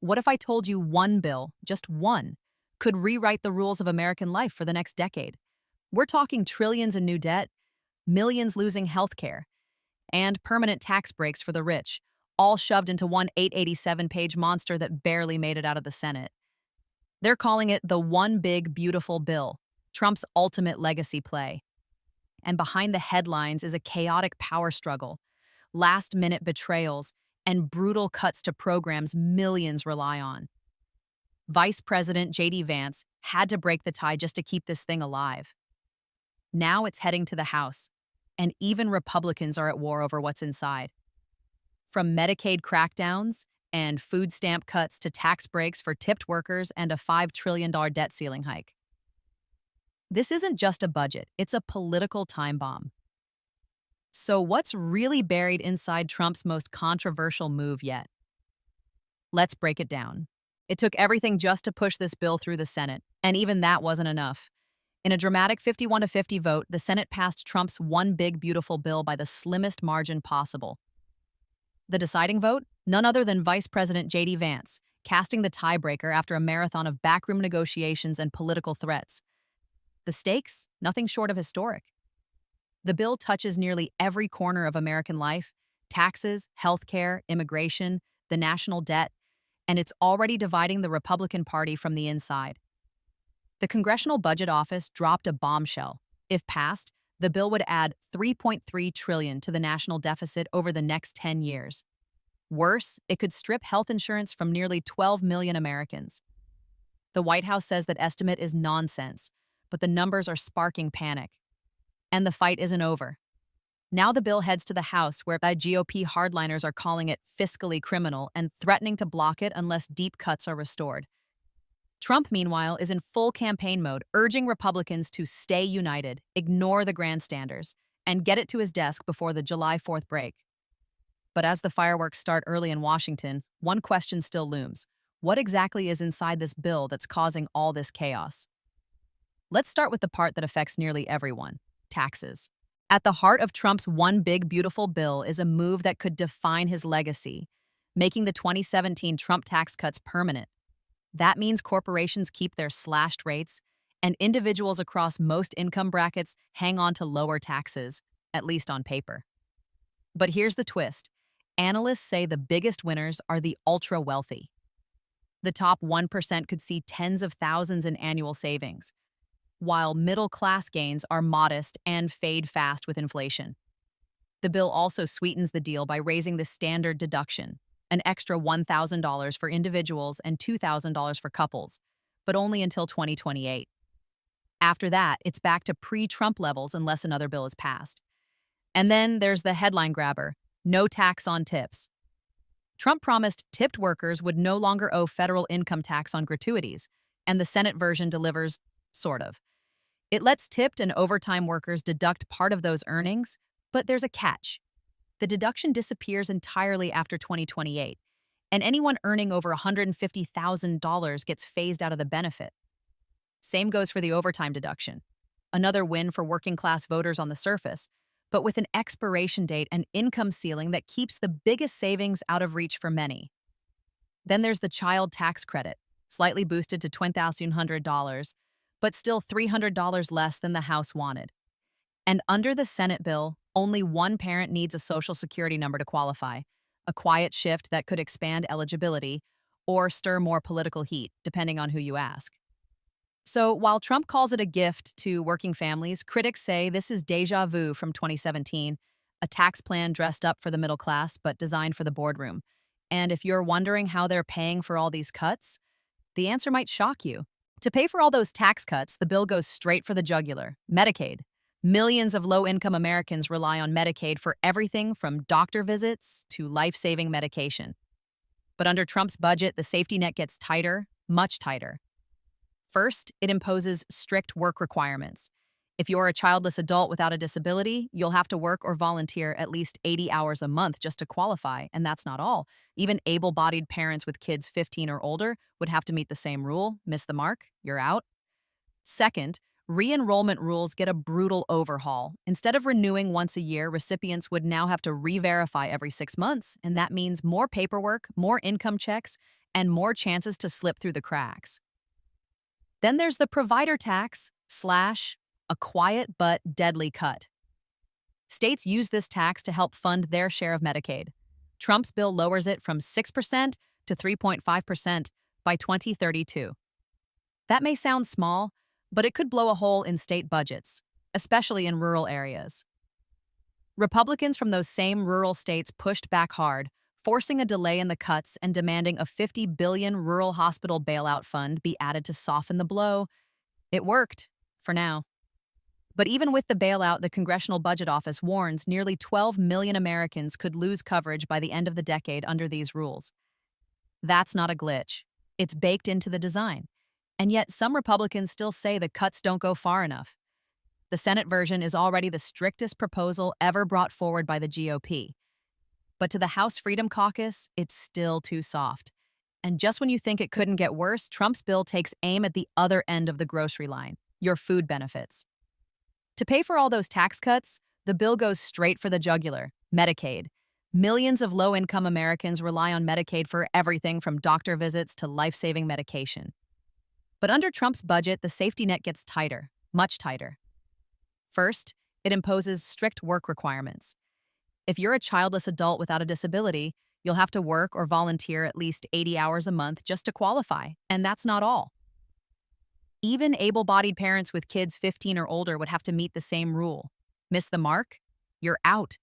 What if I told you one bill, just one, could rewrite the rules of American life for the next decade? We're talking trillions in new debt, millions losing health care, and permanent tax breaks for the rich, all shoved into one 887-page monster that barely made it out of the Senate. They're calling it the One Big Beautiful Bill, Trump's ultimate legacy play. And behind the headlines is a chaotic power struggle, last-minute betrayals, and brutal cuts to programs millions rely on. Vice President J.D. Vance had to break the tie just to keep this thing alive. Now it's heading to the House, and even Republicans are at war over what's inside. From Medicaid crackdowns and food stamp cuts to tax breaks for tipped workers and a $5 trillion debt ceiling hike. This isn't just a budget, it's a political time bomb. So what's really buried inside Trump's most controversial move yet? Let's break it down. It took everything just to push this bill through the Senate, and even that wasn't enough. In a dramatic 51-50 vote, the Senate passed Trump's One Big Beautiful Bill by the slimmest margin possible. The deciding vote? None other than Vice President J.D. Vance, casting the tiebreaker after a marathon of backroom negotiations and political threats. The stakes? Nothing short of historic. The bill touches nearly every corner of American life: taxes, healthcare, immigration, the national debt, and it's already dividing the Republican Party from the inside. The Congressional Budget Office dropped a bombshell. If passed, the bill would add $3.3 trillion to the national deficit over the next 10 years. Worse, it could strip health insurance from nearly 12 million Americans. The White House says that estimate is nonsense, but the numbers are sparking panic. And the fight isn't over. Now the bill heads to the House, where GOP hardliners are calling it fiscally criminal and threatening to block it unless deep cuts are restored. Trump, meanwhile, is in full campaign mode, urging Republicans to stay united, ignore the grandstanders, and get it to his desk before the July 4th break. But as the fireworks start early in Washington, one question still looms. What exactly is inside this bill that's causing all this chaos? Let's start with the part that affects nearly everyone: taxes. At the heart of Trump's One Big Beautiful Bill is a move that could define his legacy, making the 2017 Trump tax cuts permanent. That means corporations keep their slashed rates, and individuals across most income brackets hang on to lower taxes, at least on paper. But here's the twist. Analysts say the biggest winners are the ultra-wealthy. The top 1% could see tens of thousands in annual savings, while middle-class gains are modest and fade fast with inflation. The bill also sweetens the deal by raising the standard deduction, an extra $1,000 for individuals and $2,000 for couples, but only until 2028. After that, it's back to pre-Trump levels unless another bill is passed. And then there's the headline grabber: no tax on tips. Trump promised tipped workers would no longer owe federal income tax on gratuities, and the Senate version delivers, sort of. It lets tipped and overtime workers deduct part of those earnings, but there's a catch. The deduction disappears entirely after 2028, and anyone earning over $150,000 gets phased out of the benefit. Same goes for the overtime deduction. Another win for working-class voters on the surface, but with an expiration date and income ceiling that keeps the biggest savings out of reach for many. Then there's the child tax credit, slightly boosted to $2,100, but still $300 less than the House wanted. And under the Senate bill, only one parent needs a Social Security number to qualify, a quiet shift that could expand eligibility or stir more political heat, depending on who you ask. So while Trump calls it a gift to working families, critics say this is déjà vu from 2017, a tax plan dressed up for the middle class but designed for the boardroom. And if you're wondering how they're paying for all these cuts, the answer might shock you. To pay for all those tax cuts, the bill goes straight for the jugular: Medicaid. Millions of low-income Americans rely on Medicaid for everything from doctor visits to life-saving medication. But under Trump's budget, the safety net gets tighter, much tighter. First, it imposes strict work requirements. If you're a childless adult without a disability, you'll have to work or volunteer at least 80 hours a month just to qualify, and that's not all. Even able-bodied parents with kids 15 or older would have to meet the same rule. Miss the mark, you're out. Second, re-enrollment rules get a brutal overhaul. Instead of renewing once a year, recipients would now have to re-verify every 6 months, and that means more paperwork, more income checks, and more chances to slip through the cracks. Then there's the provider tax slash a quiet but deadly cut. States use this tax to help fund their share of Medicaid. Trump's bill lowers it from 6% to 3.5% by 2032. That may sound small, but it could blow a hole in state budgets, especially in rural areas. Republicans from those same rural states pushed back hard, forcing a delay in the cuts and demanding a $50 billion rural hospital bailout fund be added to soften the blow. It worked, for now. But even with the bailout, the Congressional Budget Office warns nearly 12 million Americans could lose coverage by the end of the decade under these rules. That's not a glitch. It's baked into the design. And yet some Republicans still say the cuts don't go far enough. The Senate version is already the strictest proposal ever brought forward by the GOP. But to the House Freedom Caucus, it's still too soft. And just when you think it couldn't get worse, Trump's bill takes aim at the other end of the grocery line, your food benefits. To pay for all those tax cuts, the bill goes straight for the jugular, Medicaid. Millions of low-income Americans rely on Medicaid for everything from doctor visits to life-saving medication. But under Trump's budget, the safety net gets tighter, much tighter. First, it imposes strict work requirements. If you're a childless adult without a disability, you'll have to work or volunteer at least 80 hours a month just to qualify, and that's not all. Even able-bodied parents with kids 15 or older would have to meet the same rule. Miss the mark? You're out.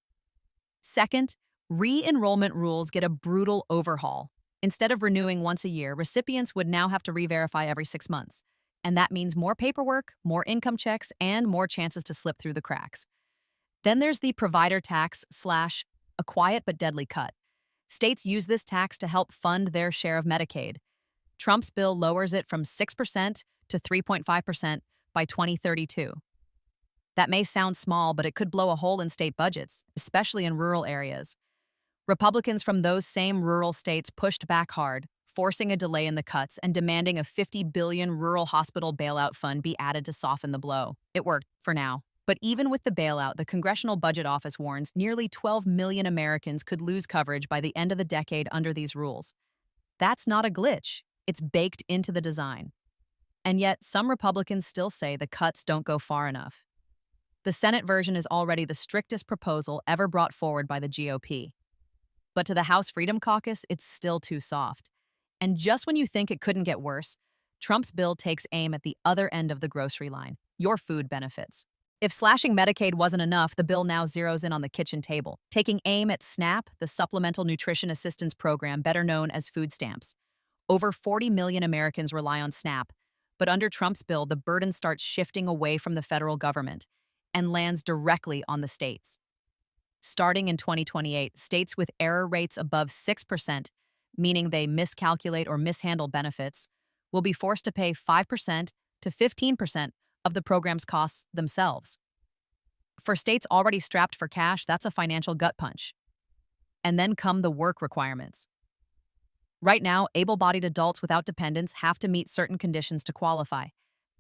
Second, re-enrollment rules get a brutal overhaul. Instead of renewing once a year, recipients would now have to re-verify every 6 months. And that means more paperwork, more income checks, and more chances to slip through the cracks. Then there's the provider tax slash a quiet but deadly cut. States use this tax to help fund their share of Medicaid. Trump's bill lowers it from 6% to 3.5% by 2032. That may sound small, but it could blow a hole in state budgets, especially in rural areas. Republicans from those same rural states pushed back hard, forcing a delay in the cuts and demanding a $50 billion rural hospital bailout fund be added to soften the blow. It worked, for now. But even with the bailout, the Congressional Budget Office warns nearly 12 million Americans could lose coverage by the end of the decade under these rules. That's not a glitch. It's baked into the design. And yet, some Republicans still say the cuts don't go far enough. The Senate version is already the strictest proposal ever brought forward by the GOP. But to the House Freedom Caucus, it's still too soft. And just when you think it couldn't get worse, Trump's bill takes aim at the other end of the grocery line, your food benefits. If slashing Medicaid wasn't enough, the bill now zeroes in on the kitchen table, taking aim at SNAP, the Supplemental Nutrition Assistance Program, better known as food stamps. Over 40 million Americans rely on SNAP, but under Trump's bill, the burden starts shifting away from the federal government and lands directly on the states. Starting in 2028, states with error rates above 6%, meaning they miscalculate or mishandle benefits, will be forced to pay 5% to 15% of the program's costs themselves. For states already strapped for cash, that's a financial gut punch. And then come the work requirements. Right now, able-bodied adults without dependents have to meet certain conditions to qualify.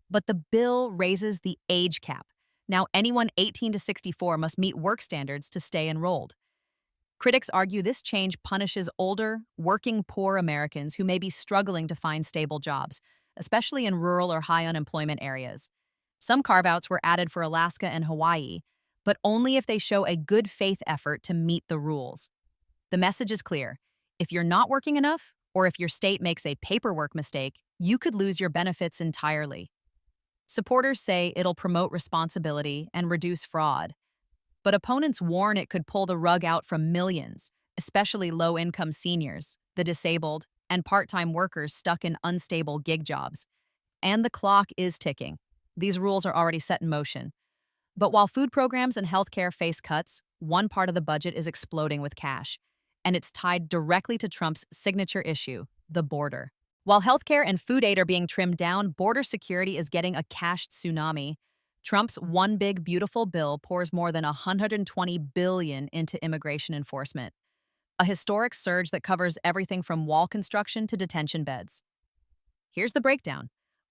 But the bill raises the age cap. Now, anyone 18 to 64 must meet work standards to stay enrolled. Critics argue this change punishes older, working poor Americans who may be struggling to find stable jobs, especially in rural or high unemployment areas. Some carve-outs were added for Alaska and Hawaii, but only if they show a good faith effort to meet the rules. The message is clear. If you're not working enough, or if your state makes a paperwork mistake, you could lose your benefits entirely. Supporters say it'll promote responsibility and reduce fraud. But opponents warn it could pull the rug out from millions, especially low-income seniors, the disabled, and part-time workers stuck in unstable gig jobs. And the clock is ticking. These rules are already set in motion. But while food programs and healthcare face cuts, one part of the budget is exploding with cash. And it's tied directly to Trump's signature issue, the border. While healthcare and food aid are being trimmed down, border security is getting a cash tsunami. Trump's One Big Beautiful Bill pours more than $120 billion into immigration enforcement, a historic surge that covers everything from wall construction to detention beds. Here's the breakdown.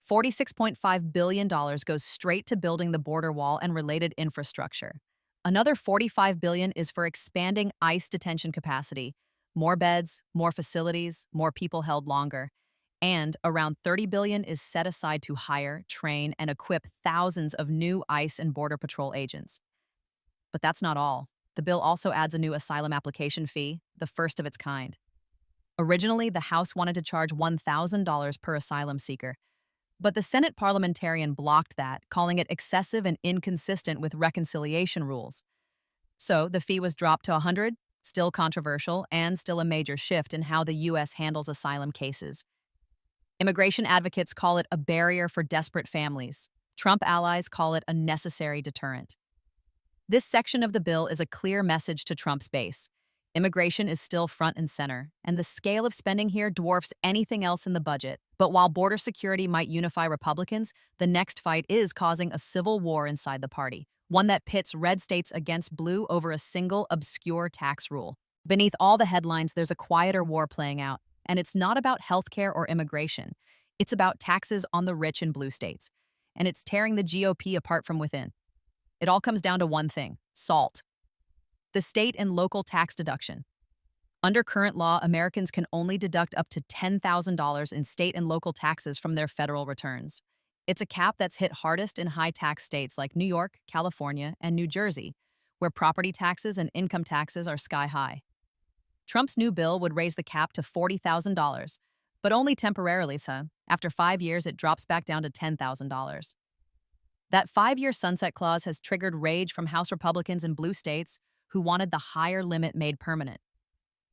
$46.5 billion goes straight to building the border wall and related infrastructure. Another $45 billion is for expanding ICE detention capacity, More beds, more facilities, more people held longer. And around 30 billion is set aside to hire, train, and equip thousands of new ICE and Border Patrol agents. But that's not all. The bill also adds a new asylum application fee, the first of its kind. Originally, the House wanted to charge $1,000 per asylum seeker, but the Senate parliamentarian blocked that, calling it excessive and inconsistent with reconciliation rules. So the fee was dropped to 100, still controversial and still a major shift in how the U.S. handles asylum cases. Immigration advocates call it a barrier for desperate families. Trump allies call it a necessary deterrent. This section of the bill is a clear message to Trump's base. Immigration is still front and center, and the scale of spending here dwarfs anything else in the budget. But while border security might unify Republicans, the next fight is causing a civil war inside the party, one that pits red states against blue over a single, obscure tax rule. Beneath all the headlines, there's a quieter war playing out, and it's not about healthcare or immigration. It's about taxes on the rich in blue states, and it's tearing the GOP apart from within. It all comes down to one thing: SALT. The state and local tax deduction. Under current law, Americans can only deduct up to $10,000 in state and local taxes from their federal returns. It's a cap that's hit hardest in high-tax states like New York, California, and New Jersey, where property taxes and income taxes are sky-high. Trump's new bill would raise the cap to $40,000, but only temporarily, so after 5 years it drops back down to $10,000. That 5-year sunset clause has triggered rage from House Republicans in blue states who wanted the higher limit made permanent.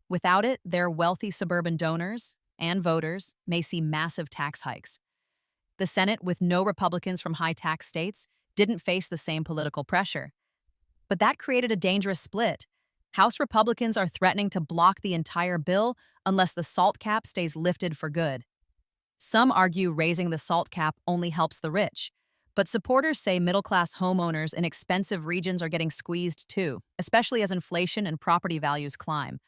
Without it, their wealthy suburban donors and voters may see massive tax hikes. The Senate, with no Republicans from high-tax states, didn't face the same political pressure. But that created a dangerous split. House Republicans are threatening to block the entire bill unless the SALT cap stays lifted for good. Some argue raising the SALT cap only helps the rich, but supporters say middle-class homeowners in expensive regions are getting squeezed too, especially as inflation and property values climb.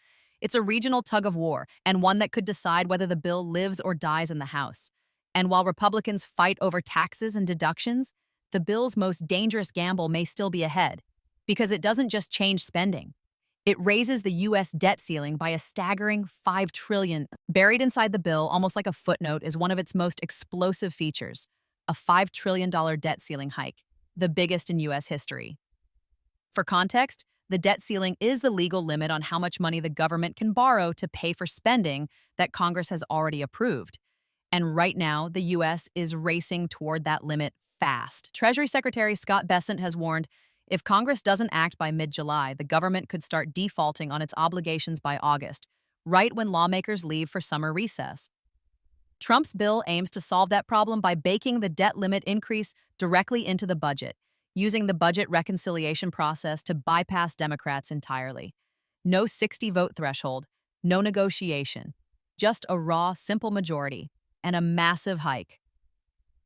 It's a regional tug-of-war, and one that could decide whether the bill lives or dies in the House. And while Republicans fight over taxes and deductions, the bill's most dangerous gamble may still be ahead, because it doesn't just change spending. It raises the U.S. debt ceiling by a staggering $5 trillion. Buried inside the bill, almost like a footnote, is one of its most explosive features: a $5 trillion debt ceiling hike, the biggest in U.S. history. For context, the debt ceiling is the legal limit on how much money the government can borrow to pay for spending that Congress has already approved. And right now, the U.S. is racing toward that limit fast. Treasury Secretary Scott Bessent has warned if Congress doesn't act by mid-July, the government could start defaulting on its obligations by August, right when lawmakers leave for summer recess. Trump's bill aims to solve that problem by baking the debt limit increase directly into the budget, using the budget reconciliation process to bypass Democrats entirely. No 60-vote threshold, no negotiation, just a raw, simple majority, and a massive hike.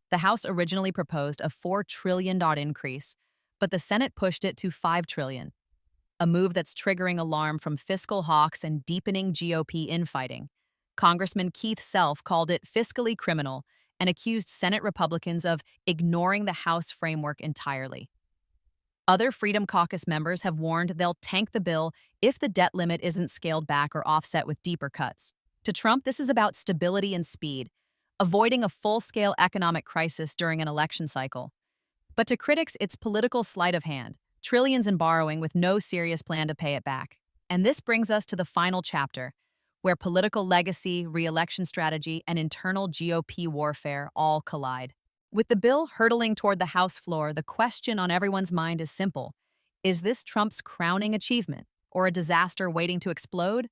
The House originally proposed a $4 trillion increase, but the Senate pushed it to $5 trillion, a move that's triggering alarm from fiscal hawks and deepening GOP infighting. Congressman Keith Self called it fiscally criminal and accused Senate Republicans of ignoring the House framework entirely. Other Freedom Caucus members have warned they'll tank the bill if the debt limit isn't scaled back or offset with deeper cuts. To Trump, this is about stability and speed, avoiding a full-scale economic crisis during an election cycle. But to critics, it's political sleight of hand, trillions in borrowing with no serious plan to pay it back. And this brings us to the final chapter, where political legacy, re-election strategy, and internal GOP warfare all collide. With the bill hurtling toward the House floor, the question on everyone's mind is simple: is this Trump's crowning achievement, or a disaster waiting to explode?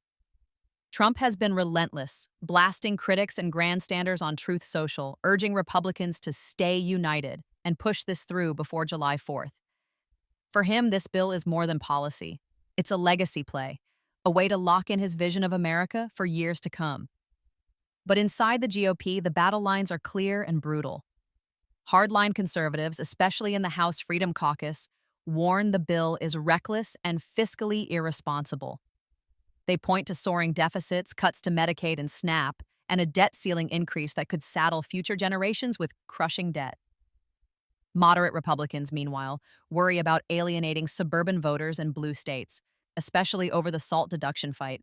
Trump has been relentless, blasting critics and grandstanders on Truth Social, urging Republicans to stay united and push this through before July 4th. For him, this bill is more than policy. It's a legacy play, a way to lock in his vision of America for years to come. But inside the GOP, the battle lines are clear and brutal. Hardline conservatives, especially in the House Freedom Caucus, warn the bill is reckless and fiscally irresponsible. They point to soaring deficits, cuts to Medicaid and SNAP, and a debt ceiling increase that could saddle future generations with crushing debt. Moderate Republicans, meanwhile, worry about alienating suburban voters in blue states, especially over the SALT deduction fight.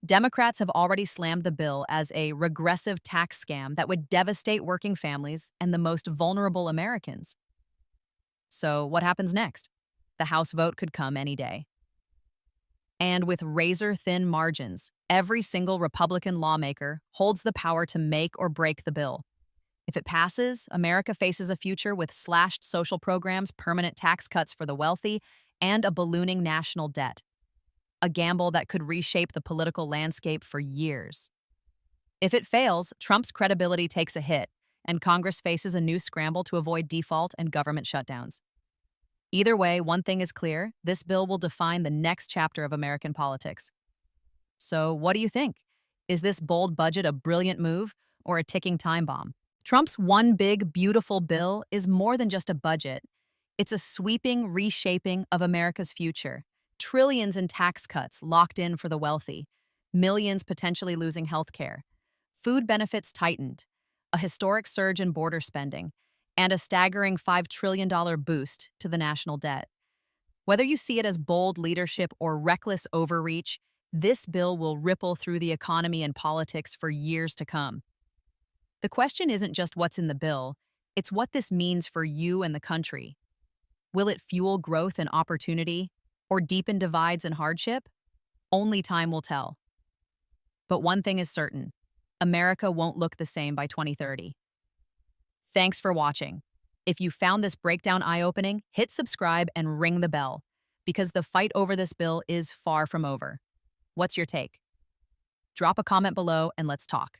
Democrats have already slammed the bill as a regressive tax scam that would devastate working families and the most vulnerable Americans. So, what happens next? The House vote could come any day. And with razor thin margins, every single Republican lawmaker holds the power to make or break the bill. If it passes, America faces a future with slashed social programs, permanent tax cuts for the wealthy, and a ballooning national debt. A gamble that could reshape the political landscape for years. If it fails, Trump's credibility takes a hit, and Congress faces a new scramble to avoid default and government shutdowns. Either way, one thing is clear: this bill will define the next chapter of American politics. So, what do you think? Is this bold budget a brilliant move or a ticking time bomb? Trump's one big, beautiful bill is more than just a budget. It's a sweeping reshaping of America's future. Trillions in tax cuts locked in for the wealthy, millions potentially losing health care, food benefits tightened, a historic surge in border spending, and a staggering $5 trillion boost to the national debt. Whether you see it as bold leadership or reckless overreach, this bill will ripple through the economy and politics for years to come. The question isn't just what's in the bill, it's what this means for you and the country. Will it fuel growth and opportunity, or deepen divides and hardship? Only time will tell. But one thing is certain: America won't look the same by 2030. Thanks for watching. If you found this breakdown eye-opening, hit subscribe and ring the bell, because the fight over this bill is far from over. What's your take? Drop a comment below and let's talk.